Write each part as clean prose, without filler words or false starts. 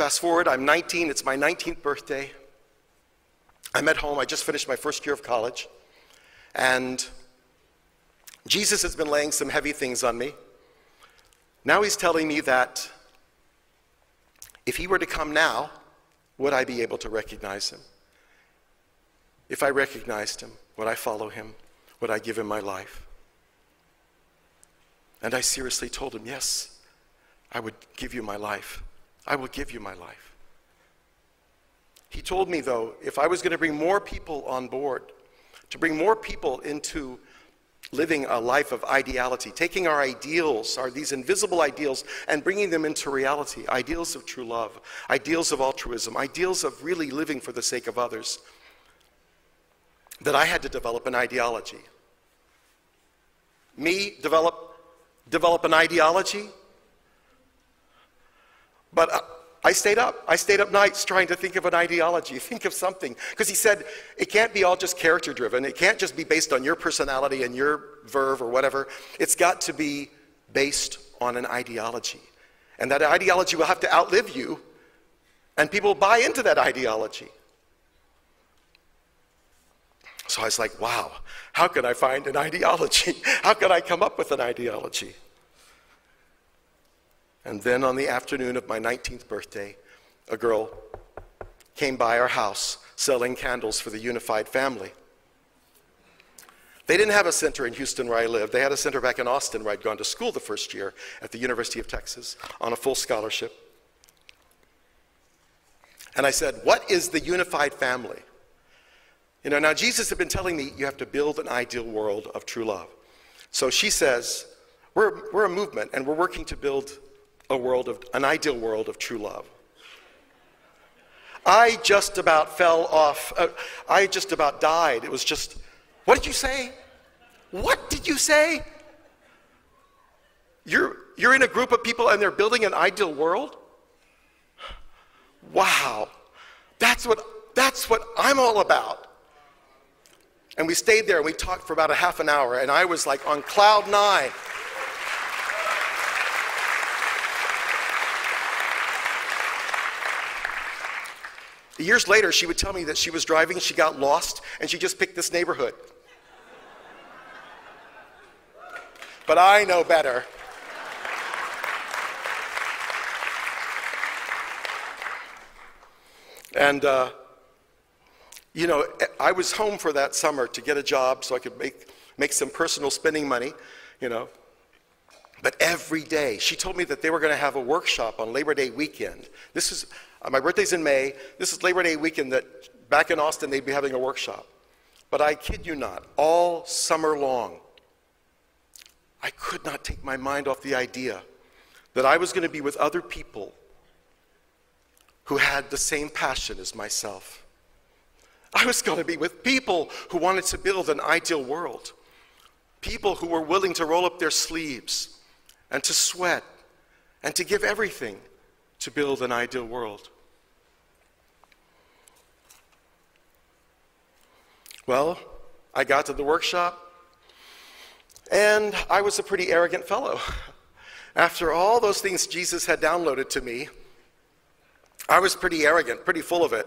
Fast forward, I'm 19, it's my 19th birthday. I'm at home, I just finished my first year of college. And Jesus has been laying some heavy things on me. Now he's telling me that if he were to come now, would I be able to recognize him? If I recognized him, would I follow him? Would I give him my life? And I seriously told him, yes, I would give you my life. I will give you my life. He told me, though, if I was going to bring more people on board, to bring more people into living a life of ideality, taking our ideals, these invisible ideals, and bringing them into reality, ideals of true love, ideals of altruism, ideals of really living for the sake of others, that I had to develop an ideology. Me develop an ideology? But I stayed up. I stayed up nights trying to think of an ideology, think of something. Because he said, it can't be all just character driven. It can't just be based on your personality and your verve or whatever. It's got to be based on an ideology. And that ideology will have to outlive you, and people will buy into that ideology. So I was like, wow, how can I find an ideology? How can I come up with an ideology? And then on the afternoon of my 19th birthday, a girl came by our house selling candles for the Unified Family. They didn't have a center in Houston where I lived. They had a center back in Austin where I'd gone to school the first year at the University of Texas on a full scholarship. And I said, what is the Unified Family? You know, now Jesus had been telling me you have to build an ideal world of true love. So she says, we're a movement and we're working to build an ideal world of true love. I just about fell off. I just about died. It was just, what did you say? What did you say? You're in a group of people and they're building an ideal world? Wow. That's what I'm all about. And we stayed there and we talked for about a half an hour, and I was like on cloud 9. Years later, she would tell me that she was driving, she got lost, and she just picked this neighborhood. But I know better. And, you know, I was home for that summer to get a job so I could make some personal spending money, you know. But every day, she told me that they were going to have a workshop on Labor Day weekend. This is, my birthday's in May. This is Labor Day weekend that back in Austin they'd be having a workshop. But I kid you not, all summer long, I could not take my mind off the idea that I was going to be with other people who had the same passion as myself. I was going to be with people who wanted to build an ideal world. People who were willing to roll up their sleeves and to sweat and to give everything to build an ideal world. Well, I got to the workshop, and I was a pretty arrogant fellow. After all those things Jesus had downloaded to me, I was pretty arrogant, pretty full of it.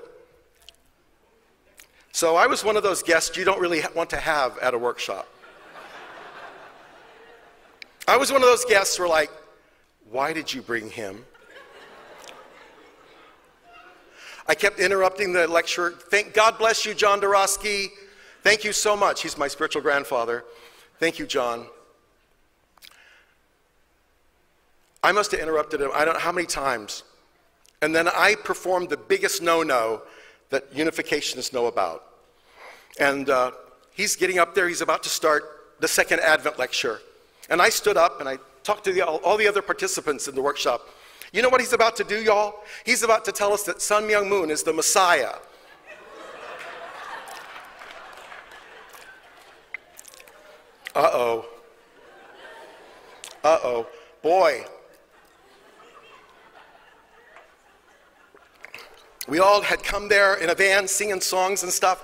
So I was one of those guests you don't really want to have at a workshop. I was one of those guests who were like, why did you bring him? I kept interrupting the lecturer. God bless you, John Dorosky. Thank you so much. He's my spiritual grandfather. Thank you, John. I must have interrupted him, I don't know how many times. And then I performed the biggest no-no that unificationists know about. And he's getting up there. He's about to start the second Advent lecture. And I stood up and I talked to all the other participants in the workshop. You know what he's about to do, y'all? He's about to tell us that Sun Myung Moon is the Messiah. Uh-oh. Uh-oh. Boy. We all had come there in a van singing songs and stuff.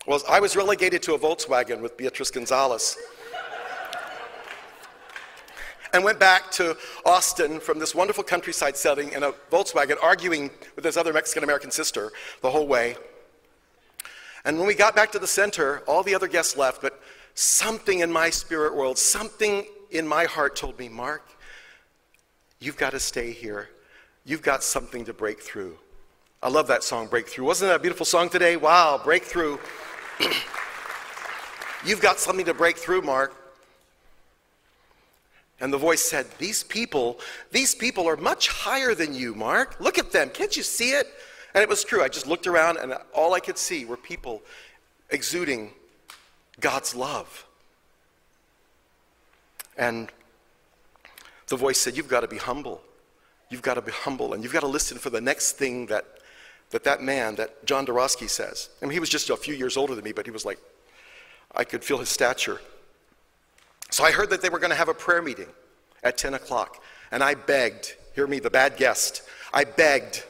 Well, I was relegated to a Volkswagen with Beatrice Gonzalez. and went back to Austin from this wonderful countryside setting in a Volkswagen, arguing with his other Mexican-American sister the whole way. And when we got back to the center, all the other guests left, but something in my spirit world, something in my heart told me, Mark, you've got to stay here. You've got something to break through. I love that song, Breakthrough. Wasn't that a beautiful song today? Wow, Breakthrough. You've got something to break through, Mark. And the voice said, these people are much higher than you, Mark. Look at them. Can't you see it? And it was true. I just looked around, and all I could see were people exuding God's love. And the voice said, you've got to be humble. You've got to be humble, and you've got to listen for the next thing that man, that John Dorosky says. I mean, he was just a few years older than me, but he was like, I could feel his stature. So I heard that they were going to have a prayer meeting at 10 o'clock, and I begged, hear me, the bad guest, I begged,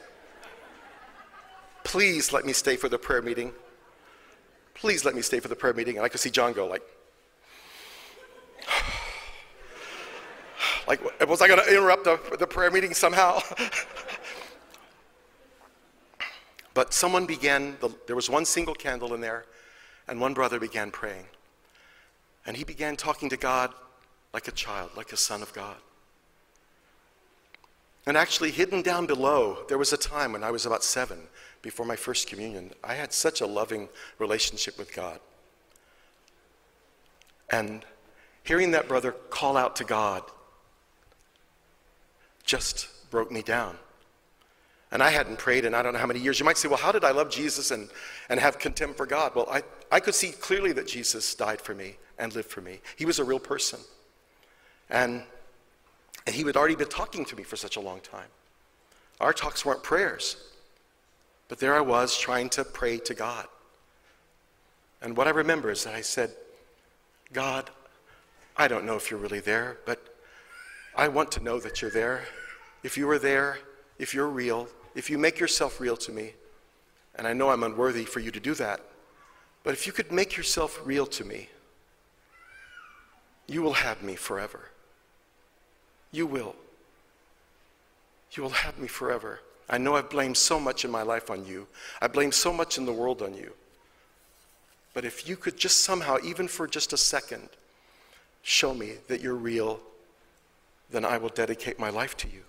please let me stay for the prayer meeting. Please let me stay for the prayer meeting. And I could see John go like was I going to interrupt the prayer meeting somehow? But someone began, there was one single candle in there, and one brother began praying. And he began talking to God like a child, like a son of God. And actually, hidden down below, there was a time when I was about 7, before my first communion. I had such a loving relationship with God. And hearing that brother call out to God just broke me down. And I hadn't prayed in I don't know how many years. You might say, well, how did I love Jesus and have contempt for God? Well, I could see clearly that Jesus died for me and lived for me. He was a real person. And he had already been talking to me for such a long time. Our talks weren't prayers. But there I was trying to pray to God. And what I remember is that I said, God, I don't know if you're really there, but I want to know that you're there. If you are there, if you're real, if you make yourself real to me, and I know I'm unworthy for you to do that, but if you could make yourself real to me, you will have me forever. You will. You will have me forever. I know I've blamed so much in my life on you. I blame so much in the world on you. But if you could just somehow, even for just a second, show me that you're real, then I will dedicate my life to you.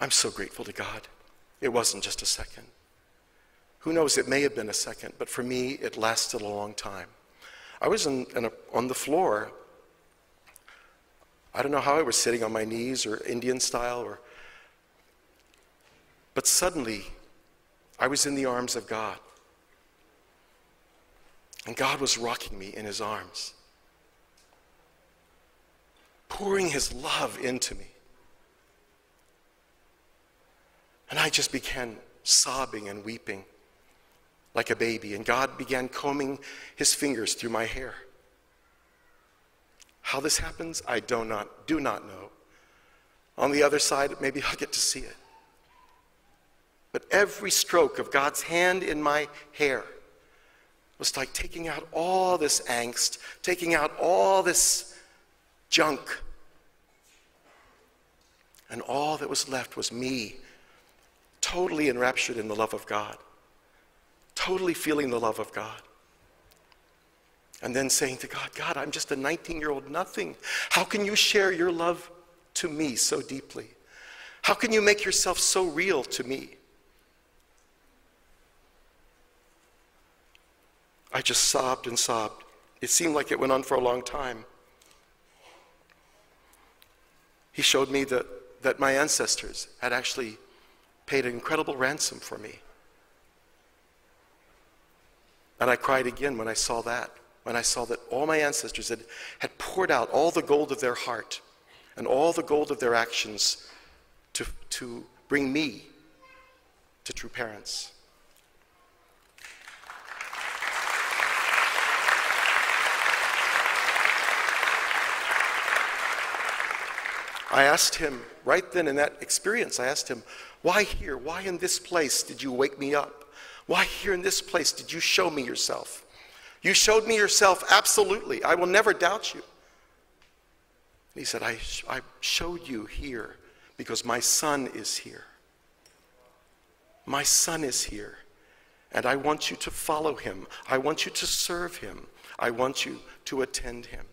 I'm so grateful to God. It wasn't just a second. Who knows, it may have been a second, but for me, it lasted a long time. I was on the floor. I don't know how I was sitting on my knees or Indian style, but suddenly I was in the arms of God. And God was rocking me in his arms, pouring his love into me. And I just began sobbing and weeping like a baby, and God began combing his fingers through my hair. How this happens, I do not know. On the other side, maybe I'll get to see it. But every stroke of God's hand in my hair was like taking out all this angst, taking out all this junk. And all that was left was me, totally enraptured in the love of God, totally feeling the love of God. And then saying to God, God, I'm just a 19-year-old nothing. How can you share your love to me so deeply? How can you make yourself so real to me? I just sobbed and sobbed. It seemed like it went on for a long time. He showed me that my ancestors had actually paid an incredible ransom for me. And I cried again when I saw that. When I saw that all my ancestors had poured out all the gold of their heart and all the gold of their actions to bring me to true parents. I asked him, right then in that experience, I asked him, why here? Why in this place did you wake me up? Why here in this place did you show me yourself? You showed me yourself absolutely. I will never doubt you. And he said, I showed you here because my son is here. My son is here. And I want you to follow him. I want you to serve him. I want you to attend him.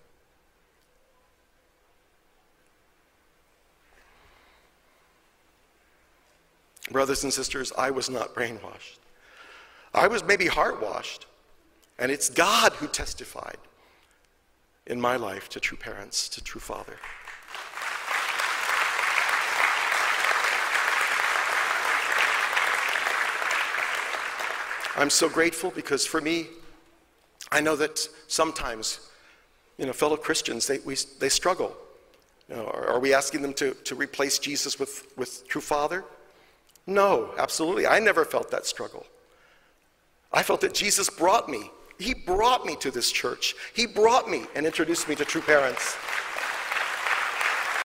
Brothers and sisters, I was not brainwashed. I was maybe heart-washed. And it's God who testified in my life to true parents, to true father. I'm so grateful because for me, I know that sometimes, fellow Christians, they struggle. Are we asking them to replace Jesus with true father? No, absolutely. I never felt that struggle. I felt that Jesus brought me. He brought me to this church. He brought me and introduced me to true parents.